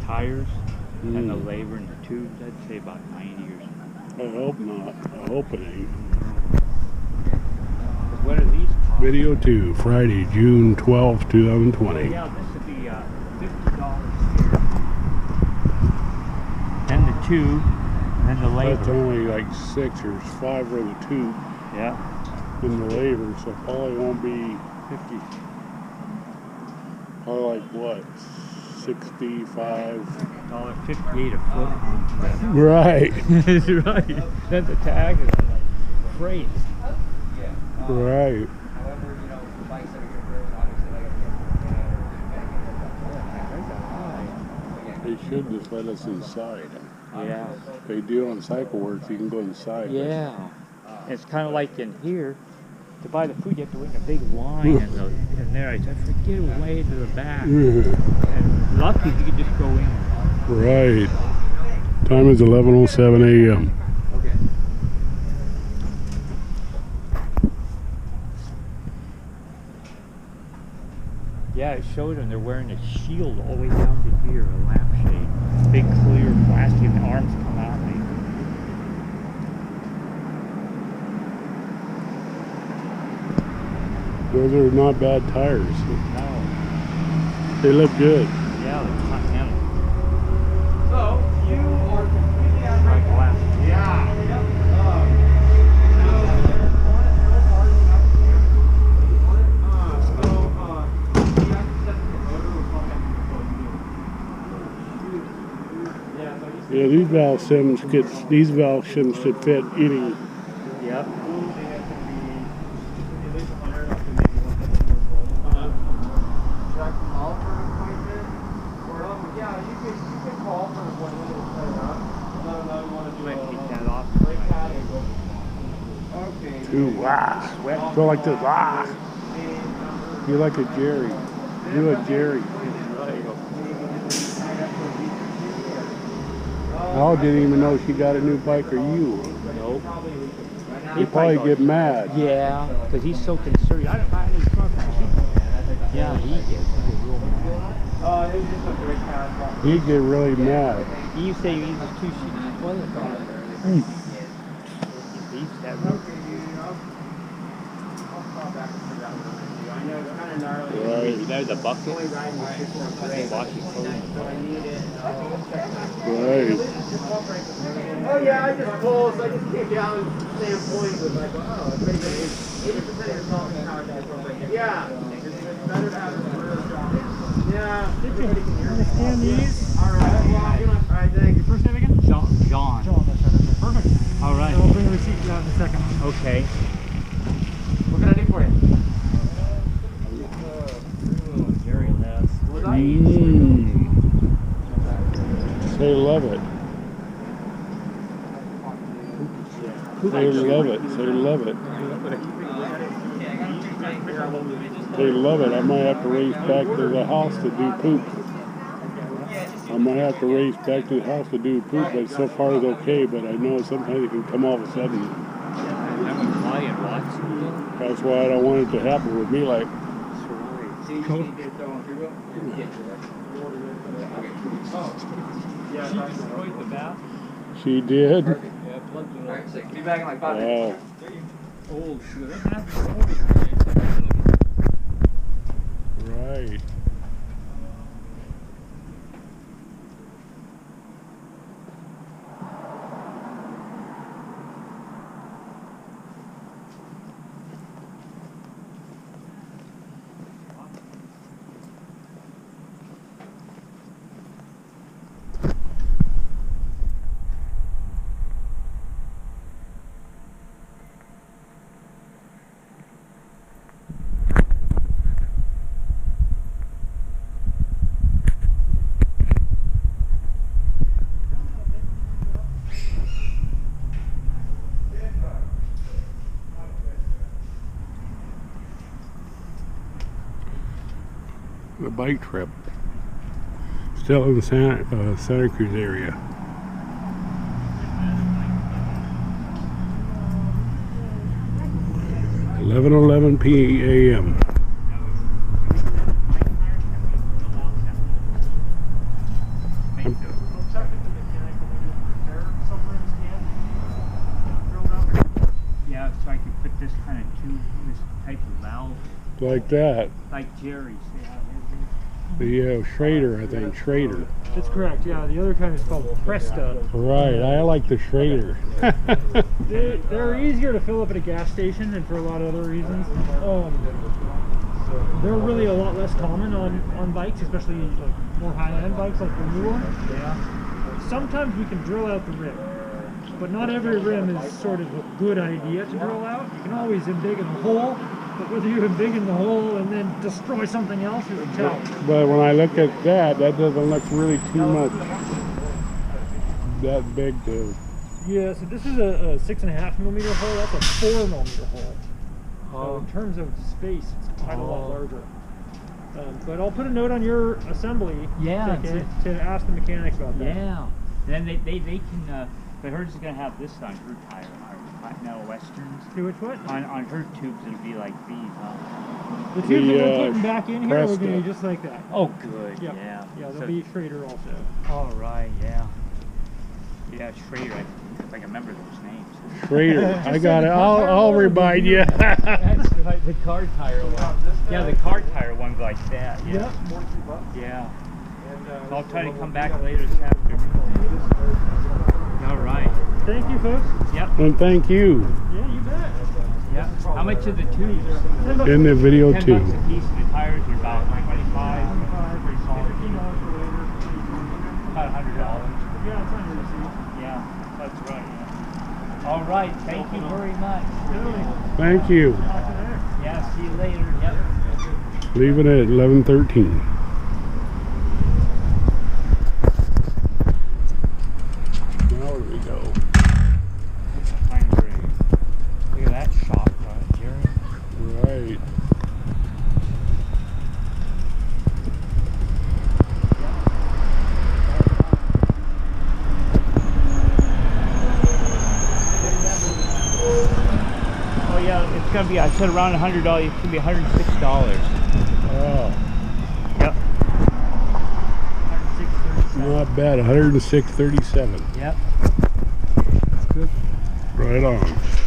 tires and the labor and the tubes, I'd say about 90 or something. I hope not. I hope it ain't. What are these cost? Video 2, Friday, June 12, 2020. Yeah, this would be $50 here. Then the tube, and then the labor. That's only like 6 or 5 for the tube. Yeah. In the labor, so probably won't be 50. Probably like what? 65. $1.58 a foot. Right. That's right. Then the tag is like freight. Right. They should just let us inside. Yeah. They do on cycle works, you can go inside. Yeah. It's kind of like in here. To buy the food, you have to wait in a big line in there. I forget way to the back. And lucky you could just go in. Right. Time is 11:07 a.m. Yeah, it showed them they're wearing a shield all the way down to here, a lampshade. Big clear plastic, and the arms come out. Those are not bad tires. No. They look good. Yeah, they're hot. So, you are completely out of my glass. Yeah. Yeah, these valve shims should fit any. Yep. Ooh, wow. Go like this. Ah. You're like a Jerry. You're a Jerry. Al didn't even know she got a new bike, or you. Nope. He'd probably get mad. Yeah, because he's so concerned. I don't buy any truck. Yeah, he gets real mad. He'd get really mad. You say you use 2 sheets of toilet paper. He used to have Right. You know the bucket? Wash your clothes. Right. Oh yeah, I just pulled, so I just came down and stand points with like, oh, it's pretty good. 80% of your salt is powered by propane. Yeah. It's better to have a real shot. Yeah. Did you understand these? Alright, well, alright, thank you. First name again? John. John, that's right. Perfect. Alright. So I'll bring the receipt to you out in a second. Okay. What can I do for you? They love it. They love it. They love it. They love it. I might have to race back to the house to do poop. I might have to race back to the house to do poop, but so far it's okay. But I know sometimes it can come all of a sudden. That's why I don't want it to happen with me. Like, She destroyed the valve? she did. Yeah, plugged it up. Be back in like 5 minutes. Wow. Oh, shoot. Right. The bike trip. Still in the Santa Cruz area. (11:11 p.m.) Make put this kind of tube, this type of valve, Like that. like Jerry's. The Schrader, I think. Schrader. That's correct, yeah. The other kind is called Presta. Right, I like the Schrader. They're easier to fill up at a gas station and for a lot of other reasons. They're really a lot less common on bikes, especially like more high-end bikes like the new one. Yeah. Sometimes we can drill out the rim, but not every rim is sort of a good idea to drill out. You can always embiggen a hole, but whether you embiggen the hole and then destroy something else is a challenge. But when I look at that, that doesn't look really too much that big to... Yeah, so this is a 6.5 millimeter hole. That's a 4 millimeter hole. So in terms of space, it's quite a lot larger. But I'll put a note on your assembly ticket to ask the mechanic about that. Yeah. Then they can. But hers is gonna have this on her tire, our Continental Westerns. Do which what? On her tubes, it'll be like these. The tubes that we're putting back in here are going to be just like that. Oh, good. Yep. Yeah. Yeah, they'll be Schrader also. All right. Yeah. Yeah, Schrader. I can remember those names. Schrader. I got it. I'll remind you. That's like the car tire one. Yeah, the car tire one's like that. Yeah. Yeah. I'll try to come back later this afternoon. All right. Thank you, folks. Yep. And thank you. Yeah, you bet. Yeah. How much are the tubes? In the video $10 too. a piece, and the tires are about 25. Pretty solid. About $100. Yeah, it's on your receipt. Yeah, that's right. Yeah. All right. Thank you very much. Thank you. Yeah. See you later. Yep. Leaving it at 11:13. Now where do we go? Fine grade. Look at that shop, Jerry. Right. Oh yeah, it's gonna be. I said around $100. It's gonna be $106. Oh, Yep. 106.37. not bad. 106.37. Yep. That's good. Right on.